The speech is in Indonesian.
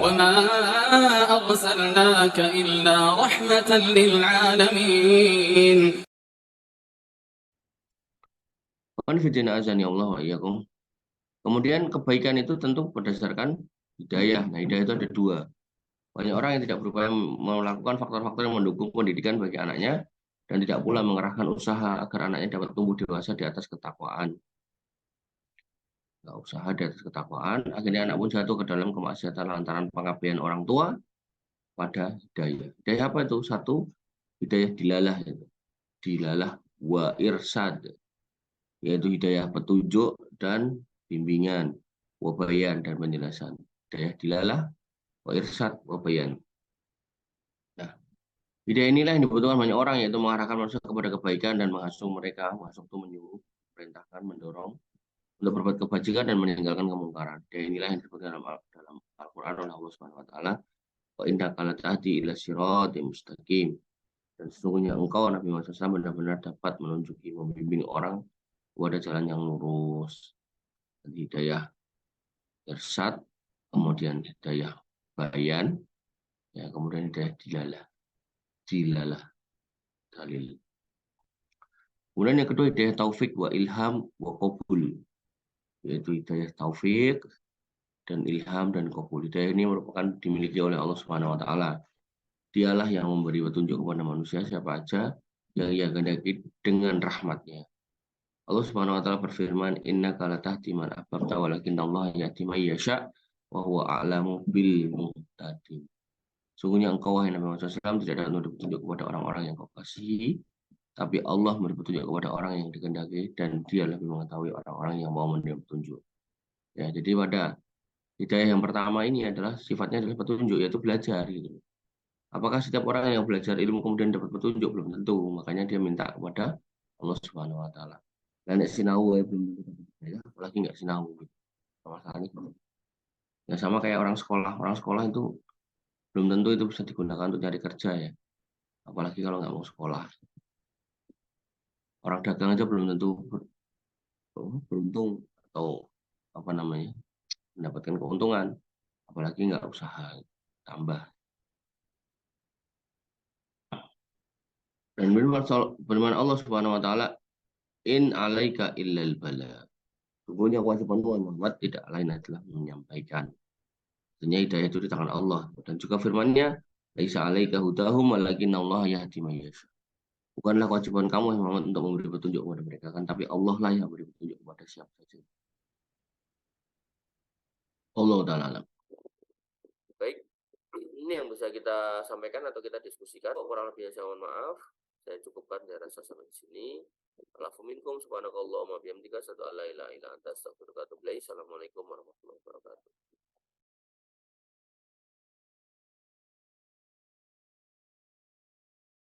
وما أرسلناك إلا رحمة للعالمين. Kemudian kebaikan itu tentu berdasarkan hidayah. Nah, hidayah itu ada dua. Banyak orang yang tidak berupaya melakukan faktor-faktor yang mendukung pendidikan bagi anaknya dan tidak pula mengerahkan usaha agar anaknya dapat tumbuh dewasa di atas ketakwaan. Nggak usaha di atas ketakwaan, akhirnya anak pun jatuh ke dalam kemaksiatan lantaran pengabaian orang tua pada hidayah. Hidayah apa itu? Satu, hidayah dilalah, dilalah wa irsad, yaitu hidayah petunjuk dan bimbingan, wabayan dan penjelasan. Hidayah dilalah wa irsad, wabayan. Nah, hidayah inilah yang dibutuhkan banyak orang, yaitu mengarahkan manusia kepada kebaikan dan mengasuh mereka. Mengasuh itu menyuruh, perintahkan, mendorong untuk berbuat kebajikan dan meninggalkan kemungkaran. Dan inilah yang disebutkan dalam Al-Quran oleh Allah Subhanahu Wa Taala. Wa innaka latahdi ila siratim mustaqim. Dan sesungguhnya engkau Nabi Muhammad SAW benar-benar dapat menunjuki, membimbing orang kepada jalan yang lurus. Hidayah irsad, kemudian hidayah bayan, ya, kemudian hidayah dilalah, dalil. Kemudian yang kedua hidayah taufik wa ilham wa qabul, yaitu hidayah taufik dan ilham dan qabul. Hidayah ini merupakan dimiliki oleh Allah Subhanahu Wa Taala. Dialah yang memberi petunjuk kepada manusia siapa aja yang ia kehendaki dengan rahmatnya. Allah Subhanahu Wa Taala berfirman, Innaka latahdi man ahbabta walakinnallaha yahdi man yasha wa huwa a'lamu bil muhtadin. Sungguhnya engkau wahai Nabi Muhammad SAW tidak dapat memberi petunjuk kepada orang-orang yang kau kasihi, tapi Allah memberi petunjuk kepada orang yang dikehendaki dan Dia lebih mengetahui orang-orang yang mau menerima petunjuk. Ya, jadi pada hidayah yang pertama ini adalah sifatnya adalah petunjuk, yaitu belajar gitu. Apakah setiap orang yang belajar ilmu kemudian dapat petunjuk? Belum tentu. Makanya dia minta kepada Allah Subhanahu Wa Taala. Dan sinau belum tentu, ya, apalagi nggak sinau gitu. Masalah ini. Ya sama kayak orang sekolah. Orang sekolah itu belum tentu itu bisa digunakan untuk cari kerja ya. Apalagi kalau nggak mau sekolah. Orang dagang aja belum tentu beruntung atau apa namanya mendapatkan keuntungan. Apalagi nggak usaha tambah. Dan firman Allah Subhanahu Wa Taala, In alaika illal bala. Sungguhnya kewajiban Muhammad tidak lain adalah menyampaikan. Artinya hidayah itu di tangan Allah. Dan juga firman-Nya, Laisa alaika hudahum walakinnallaha yahdi man yasha. Bukanlah kewajiban kamu Muhammad untuk memberi petunjuk kepada mereka kan, tapi Allah lah yang memberi petunjuk kepada siapa saja. Allah Ta'ala alam. Baik, ini yang bisa kita sampaikan atau kita diskusikan. Kurang lebih saya mohon maaf. Saya cukupkan, saya rasa sampai di sini. Alafu minkum subhanakallahumma bihamdika asyhadu an la ilaha illa anta astaghfiruka wa atubu ilaik. Assalamualaikum warahmatullahi wabarakatuh.